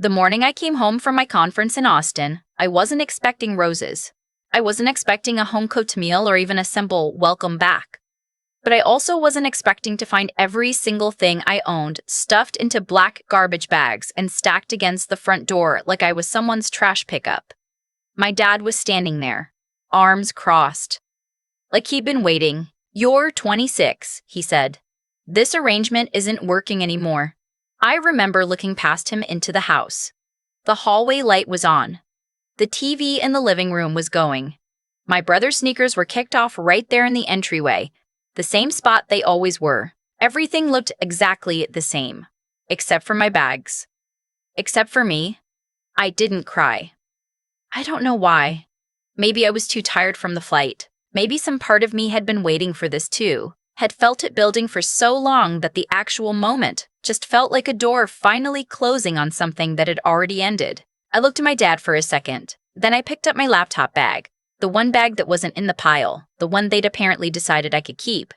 The morning I came home from my conference in Austin, I wasn't expecting roses. I wasn't expecting a home-cooked meal or even a simple welcome back. But I also wasn't expecting to find every single thing I owned stuffed into black garbage bags and stacked against the front door like I was someone's trash pickup. My dad was standing there, arms crossed. Like he'd been waiting. "You're 26, he said. "This arrangement isn't working anymore." I remember looking past him into the house. The hallway light was on. The TV in the living room was going. My brother's sneakers were kicked off right there in the entryway, the same spot they always were. Everything looked exactly the same, except for my bags. Except for me. I didn't cry. I don't know why. Maybe I was too tired from the flight. Maybe some part of me had been waiting for this too, had felt it building for so long that the actual moment just felt like a door finally closing on something that had already ended. I looked at my dad for a second. Then I picked up my laptop bag, the one bag that wasn't in the pile, the one they'd apparently decided I could keep.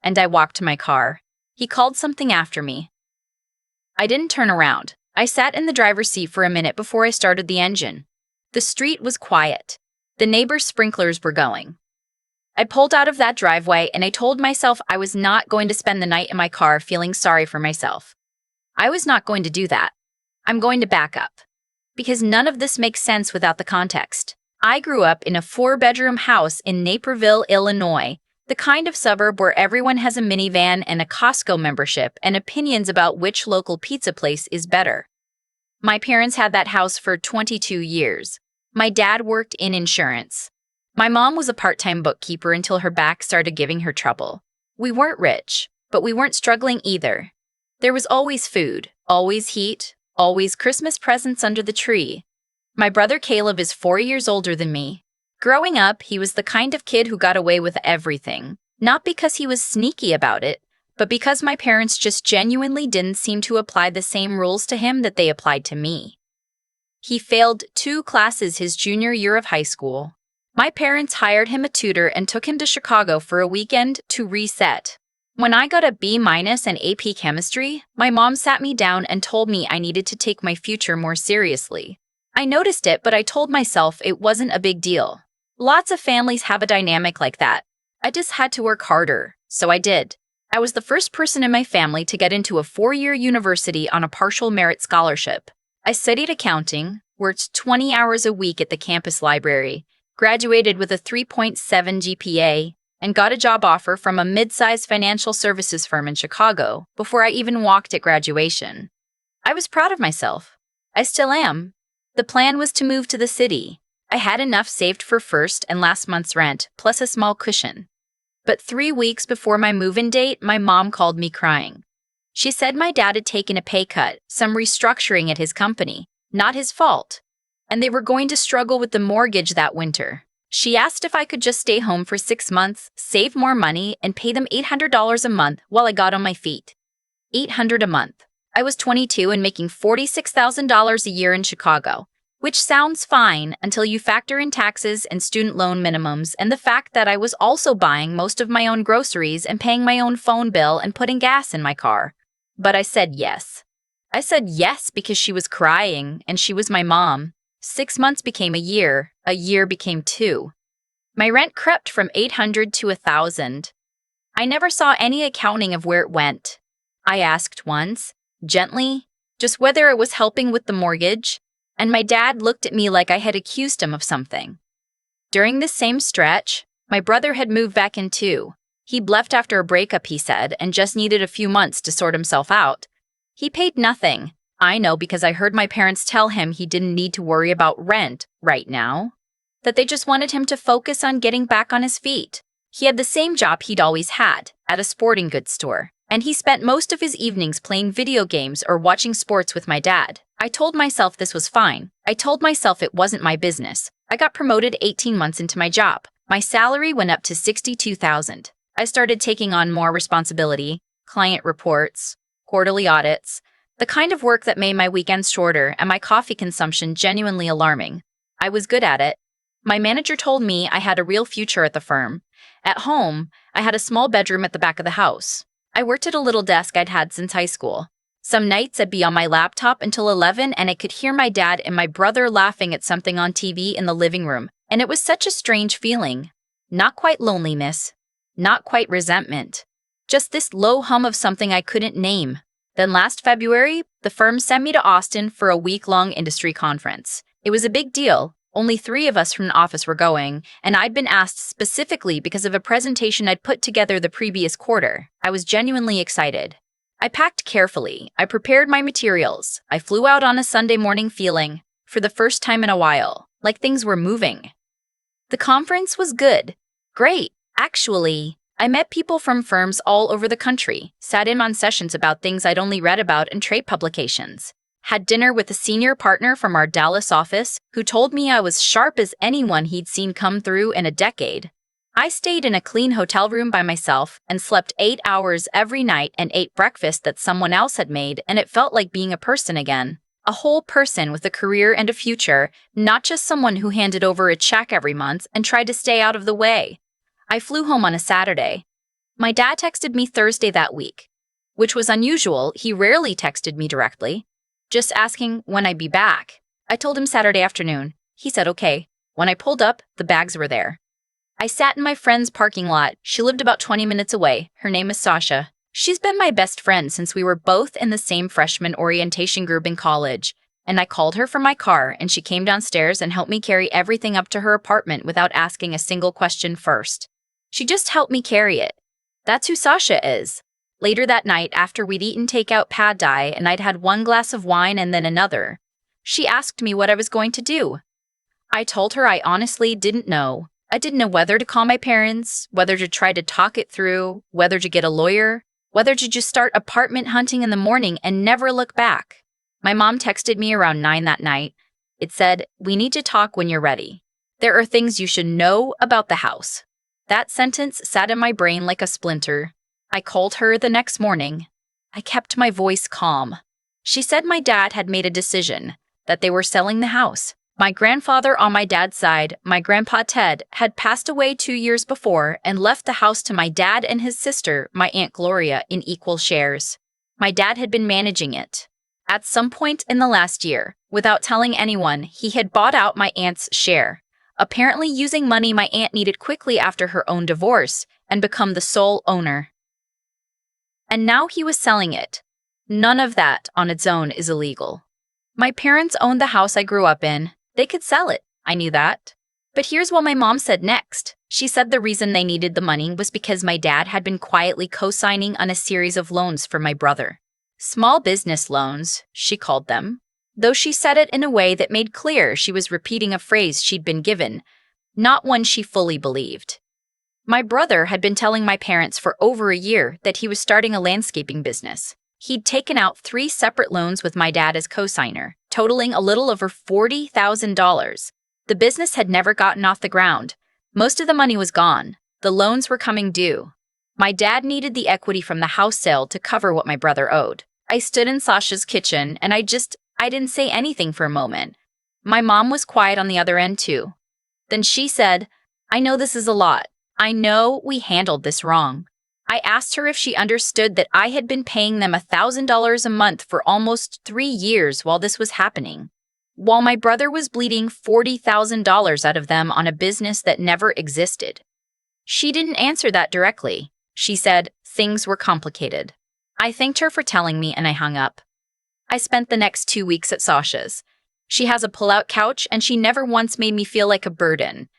And I walked to my car. He called something after me. I didn't turn around. I sat in the driver's seat for a minute before I started the engine. The street was quiet. The neighbor's sprinklers were going. I pulled out of that driveway and I told myself I was not going to spend the night in my car feeling sorry for myself. I was not going to do that. I'm going to back up. Because none of this makes sense without the context. I grew up in a 4-bedroom house in Naperville, Illinois, the kind of suburb where everyone has a minivan and a Costco membership and opinions about which local pizza place is better. My parents had that house for 22 years. My dad worked in insurance. My mom was a part-time bookkeeper until her back started giving her trouble. We weren't rich, but we weren't struggling either. There was always food, always heat, always Christmas presents under the tree. My brother Caleb is 4 years older than me. Growing up, he was the kind of kid who got away with everything. Not because he was sneaky about it, but because my parents just genuinely didn't seem to apply the same rules to him that they applied to me. He failed 2 classes his junior year of high school. My parents hired him a tutor and took him to Chicago for a weekend to reset. When I got a B- in AP chemistry, my mom sat me down and told me I needed to take my future more seriously. I noticed it, but I told myself it wasn't a big deal. Lots of families have a dynamic like that. I just had to work harder, so I did. I was the first person in my family to get into a 4-year university on a partial merit scholarship. I studied accounting, worked 20 hours a week at the campus library, graduated with a 3.7 GPA, and got a job offer from a mid-sized financial services firm in Chicago before I even walked at graduation. I was proud of myself. I still am. The plan was to move to the city. I had enough saved for first and last month's rent, plus a small cushion. But 3 weeks before my move-in date, my mom called me crying. She said my dad had taken a pay cut, some restructuring at his company, not his fault, and they were going to struggle with the mortgage that winter. She asked if I could just stay home for 6 months, save more money, and pay them $800 a month while I got on my feet. $800 a month. I was 22 and making $46,000 a year in Chicago, which sounds fine until you factor in taxes and student loan minimums and the fact that I was also buying most of my own groceries and paying my own phone bill and putting gas in my car. But I said yes. I said yes because she was crying and she was my mom. 6 months became a year became 2. My rent crept from $800 to $1,000. I never saw any accounting of where it went. I asked once, gently, just whether it was helping with the mortgage, and my dad looked at me like I had accused him of something. During this same stretch, my brother had moved back in too. He'd left after a breakup, he said, and just needed a few months to sort himself out. He paid nothing. I know because I heard my parents tell him he didn't need to worry about rent right now, that they just wanted him to focus on getting back on his feet. He had the same job he'd always had, at a sporting goods store, and he spent most of his evenings playing video games or watching sports with my dad. I told myself this was fine. I told myself it wasn't my business. I got promoted 18 months into my job. My salary went up to $62,000. I started taking on more responsibility, client reports, quarterly audits, the kind of work that made my weekends shorter and my coffee consumption genuinely alarming. I was good at it. My manager told me I had a real future at the firm. At home, I had a small bedroom at the back of the house. I worked at a little desk I'd had since high school. Some nights I'd be on my laptop until 11 and I could hear my dad and my brother laughing at something on TV in the living room, and it was such a strange feeling. Not quite loneliness, not quite resentment, just this low hum of something I couldn't name. Then last February, the firm sent me to Austin for a week-long industry conference. It was a big deal. Only 3 of us from the office were going, and I'd been asked specifically because of a presentation I'd put together the previous quarter. I was genuinely excited. I packed carefully. I prepared my materials. I flew out on a Sunday morning feeling, for the first time in a while, like things were moving. The conference was good. Great. Actually, I met people from firms all over the country, sat in on sessions about things I'd only read about in trade publications, had dinner with a senior partner from our Dallas office who told me I was sharp as anyone he'd seen come through in a decade. I stayed in a clean hotel room by myself and slept 8 hours every night and ate breakfast that someone else had made, and it felt like being a person again. A whole person with a career and a future, not just someone who handed over a check every month and tried to stay out of the way. I flew home on a Saturday. My dad texted me Thursday that week, which was unusual. He rarely texted me directly, just asking when I'd be back. I told him Saturday afternoon. He said okay. When I pulled up, the bags were there. I sat in my friend's parking lot. She lived about 20 minutes away. Her name is Sasha. She's been my best friend since we were both in the same freshman orientation group in college. And I called her from my car, and she came downstairs and helped me carry everything up to her apartment without asking a single question first. She just helped me carry it. That's who Sasha is. Later that night, after we'd eaten takeout pad thai and I'd had one glass of wine and then another, she asked me what I was going to do. I told her I honestly didn't know. I didn't know whether to call my parents, whether to try to talk it through, whether to get a lawyer, whether to just start apartment hunting in the morning and never look back. My mom texted me around 9 that night. It said, "We need to talk when you're ready. There are things you should know about the house." That sentence sat in my brain like a splinter. I called her the next morning. I kept my voice calm. She said my dad had made a decision, that they were selling the house. My grandfather on my dad's side, my grandpa Ted, had passed away 2 years before and left the house to my dad and his sister, my Aunt Gloria, in equal shares. My dad had been managing it. At some point in the last year, without telling anyone, he had bought out my aunt's share, apparently using money my aunt needed quickly after her own divorce, and become the sole owner. And now he was selling it. None of that on its own is illegal. My parents owned the house I grew up in. They could sell it. I knew that. But here's what my mom said next. She said the reason they needed the money was because my dad had been quietly co-signing on a series of loans for my brother. Small business loans, she called them, though she said it in a way that made clear she was repeating a phrase she'd been given, not one she fully believed. My brother had been telling my parents for over a year that he was starting a landscaping business. He'd taken out 3 separate loans with my dad as co-signer, totaling a little over $40,000. The business had never gotten off the ground. Most of the money was gone. The loans were coming due. My dad needed the equity from the house sale to cover what my brother owed. I stood in Sasha's kitchen and I didn't say anything for a moment. My mom was quiet on the other end too. Then she said, "I know this is a lot. I know we handled this wrong." I asked her if she understood that I had been paying them $1,000 a month for almost 3 years while this was happening, while my brother was bleeding $40,000 out of them on a business that never existed. She didn't answer that directly. She said things were complicated. I thanked her for telling me and I hung up. I spent the next 2 weeks at Sasha's. She has a pull-out couch and she never once made me feel like a burden.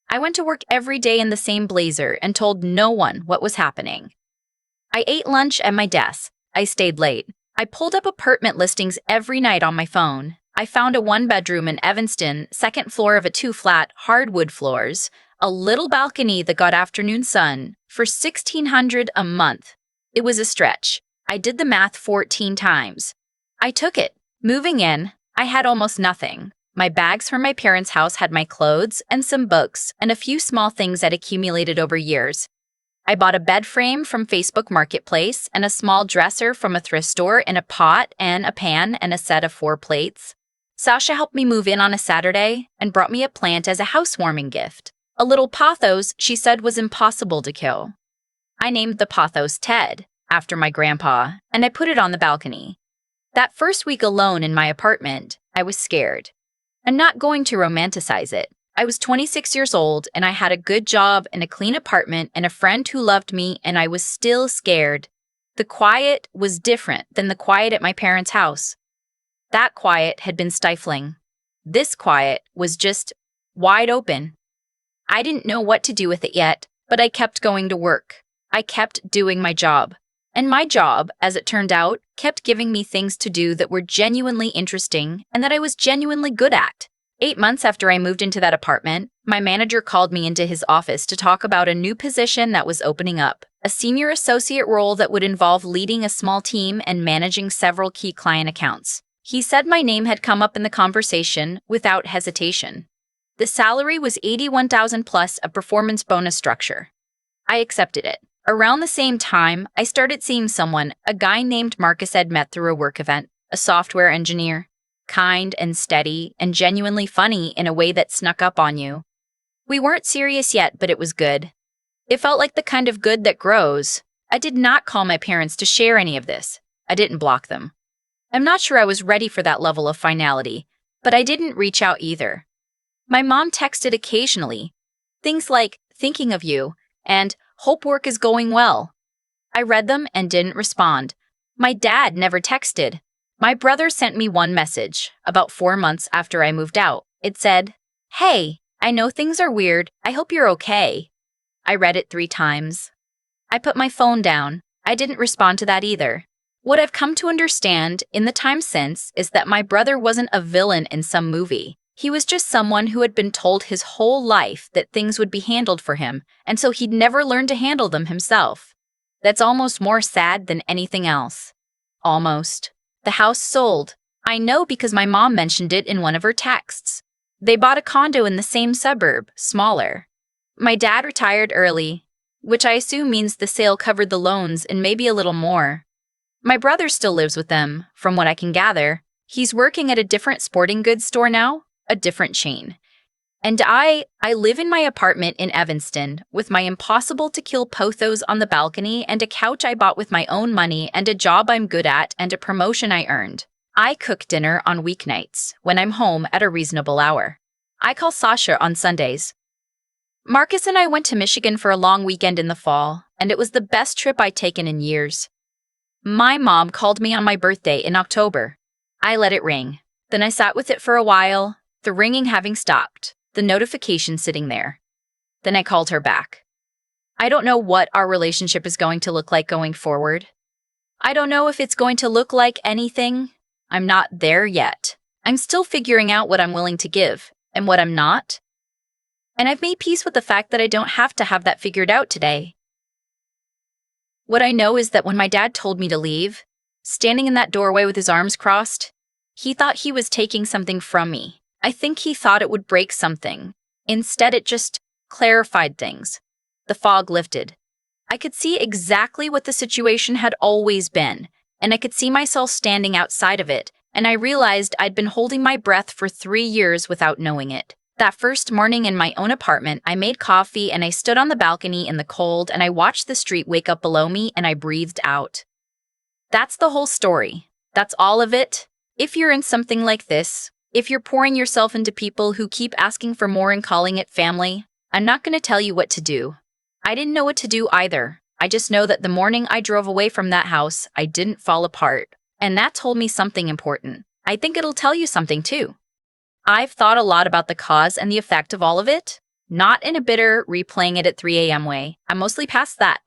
I went to work every day in the same blazer and told no one what was happening. I ate lunch at my desk. I stayed late. I pulled up apartment listings every night on my phone. I found a 1-bedroom in Evanston, 2nd floor of a 2-flat, hardwood floors, a little balcony that got afternoon sun, for $1,600 a month. It was a stretch. I did the math 14 times. I took it. Moving in, I had almost nothing. My bags from my parents' house had my clothes and some books and a few small things that accumulated over years. I bought a bed frame from Facebook Marketplace and a small dresser from a thrift store and a pot and a pan and a set of 4 plates. Sasha helped me move in on a Saturday and brought me a plant as a housewarming gift. A little pothos she said was impossible to kill. I named the pothos Ted, after my grandpa, and I put it on the balcony. That first week alone in my apartment, I was scared. I'm not going to romanticize it. I was 26 years old and I had a good job and a clean apartment and a friend who loved me, and I was still scared. The quiet was different than the quiet at my parents' house. That quiet had been stifling. This quiet was just wide open. I didn't know what to do with it yet, but I kept going to work. I kept doing my job. And my job, as it turned out, kept giving me things to do that were genuinely interesting and that I was genuinely good at. 8 months after I moved into that apartment, my manager called me into his office to talk about a new position that was opening up, a senior associate role that would involve leading a small team and managing several key client accounts. He said my name had come up in the conversation without hesitation. The salary was $81,000 plus a performance bonus structure. I accepted it. Around the same time, I started seeing someone, a guy named Marcus I'd met through a work event, a software engineer. Kind and steady and genuinely funny in a way that snuck up on you. We weren't serious yet, but it was good. It felt like the kind of good that grows. I did not call my parents to share any of this. I didn't block them. I'm not sure I was ready for that level of finality, but I didn't reach out either. My mom texted occasionally. Things like, thinking of you, and hope work is going well. I read them and didn't respond. My dad never texted. My brother sent me one message, about 4 months after I moved out. It said, "Hey, I know things are weird. I hope you're okay." I read it 3 times. I put my phone down. I didn't respond to that either. What I've come to understand in the time since is that my brother wasn't a villain in some movie. He was just someone who had been told his whole life that things would be handled for him, and so he'd never learned to handle them himself. That's almost more sad than anything else. Almost. The house sold. I know because my mom mentioned it in one of her texts. They bought a condo in the same suburb, smaller. My dad retired early, which I assume means the sale covered the loans and maybe a little more. My brother still lives with them, from what I can gather. He's working at a different sporting goods store now, a different chain. And I live in my apartment in Evanston with my impossible-to-kill pothos on the balcony and a couch I bought with my own money and a job I'm good at and a promotion I earned. I cook dinner on weeknights when I'm home at a reasonable hour. I call Sasha on Sundays. Marcus and I went to Michigan for a long weekend in the fall, and it was the best trip I'd taken in years. My mom called me on my birthday in October. I let it ring. Then I sat with it for a while, the ringing having stopped. The notification sitting there. Then I called her back. I don't know what our relationship is going to look like going forward. I don't know if it's going to look like anything. I'm not there yet. I'm still figuring out what I'm willing to give and what I'm not. And I've made peace with the fact that I don't have to have that figured out today. What I know is that when my dad told me to leave, standing in that doorway with his arms crossed, he thought he was taking something from me. I think he thought it would break something. Instead, it just clarified things. The fog lifted. I could see exactly what the situation had always been, and I could see myself standing outside of it, and I realized I'd been holding my breath for 3 years without knowing it. That first morning in my own apartment, I made coffee and I stood on the balcony in the cold and I watched the street wake up below me and I breathed out. That's the whole story. That's all of it. If you're in something like this, if you're pouring yourself into people who keep asking for more and calling it family, I'm not going to tell you what to do. I didn't know what to do either. I just know that the morning I drove away from that house, I didn't fall apart. And that told me something important. I think it'll tell you something too. I've thought a lot about the cause and the effect of all of it. Not in a bitter, replaying it at 3 a.m. way. I'm mostly past that.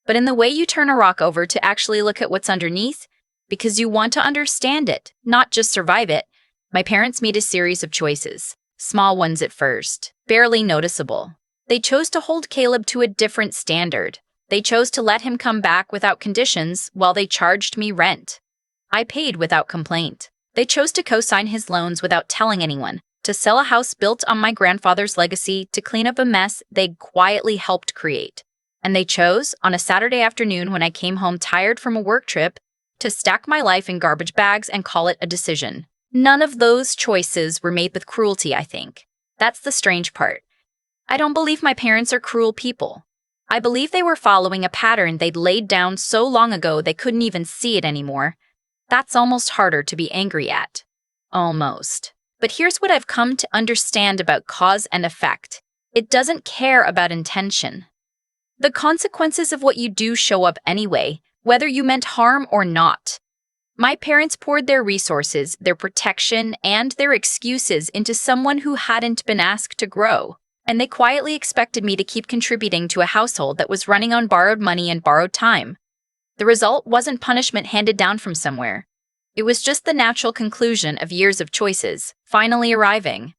But in the way you turn a rock over to actually look at what's underneath, because you want to understand it, not just survive it. My parents made a series of choices, small ones at first, barely noticeable. They chose to hold Caleb to a different standard. They chose to let him come back without conditions while they charged me rent. I paid without complaint. They chose to co-sign his loans without telling anyone, to sell a house built on my grandfather's legacy, to clean up a mess they'd quietly helped create. And they chose, on a Saturday afternoon when I came home tired from a work trip, to stack my life in garbage bags and call it a decision. None of those choices were made with cruelty, I think. That's the strange part. I don't believe my parents are cruel people. I believe they were following a pattern they'd laid down so long ago they couldn't even see it anymore. That's almost harder to be angry at. Almost. But here's what I've come to understand about cause and effect. It doesn't care about intention. The consequences of what you do show up anyway, whether you meant harm or not. My parents poured their resources, their protection, and their excuses into someone who hadn't been asked to grow. And they quietly expected me to keep contributing to a household that was running on borrowed money and borrowed time. The result wasn't punishment handed down from somewhere. It was just the natural conclusion of years of choices, finally arriving.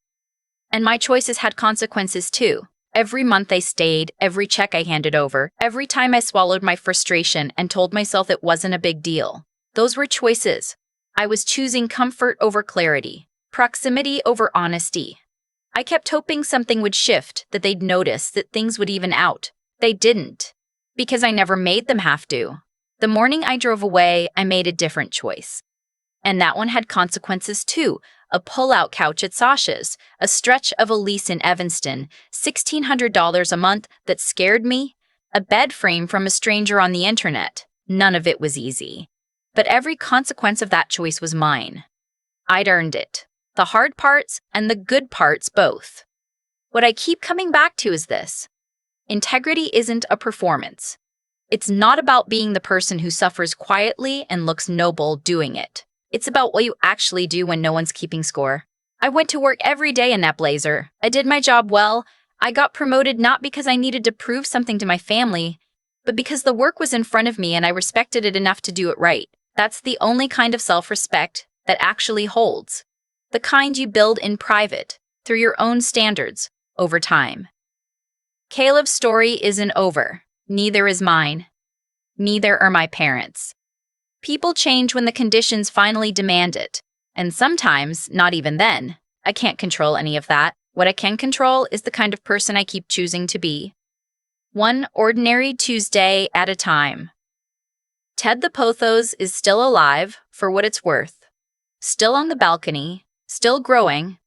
And my choices had consequences too. Every month I stayed, every check I handed over, every time I swallowed my frustration and told myself it wasn't a big deal. Those were choices. I was choosing comfort over clarity, proximity over honesty. I kept hoping something would shift, that they'd notice, that things would even out. They didn't, because I never made them have to. The morning I drove away, I made a different choice. And that one had consequences too. A pull-out couch at Sasha's, a stretch of a lease in Evanston, $1,600 a month that scared me, a bed frame from a stranger on the internet. None of it was easy. But every consequence of that choice was mine. I'd earned it. The hard parts and the good parts both. What I keep coming back to is this. Integrity isn't a performance. It's not about being the person who suffers quietly and looks noble doing it. It's about what you actually do when no one's keeping score. I went to work every day in that blazer. I did my job well. I got promoted not because I needed to prove something to my family, but because the work was in front of me and I respected it enough to do it right. That's the only kind of self-respect that actually holds. The kind you build in private, through your own standards, over time. Caleb's story isn't over. Neither is mine. Neither are my parents'. People change when the conditions finally demand it. And sometimes, not even then. I can't control any of that. What I can control is the kind of person I keep choosing to be. One ordinary Tuesday at a time. Ted the Pothos is still alive, for what it's worth. Still on the balcony, still growing,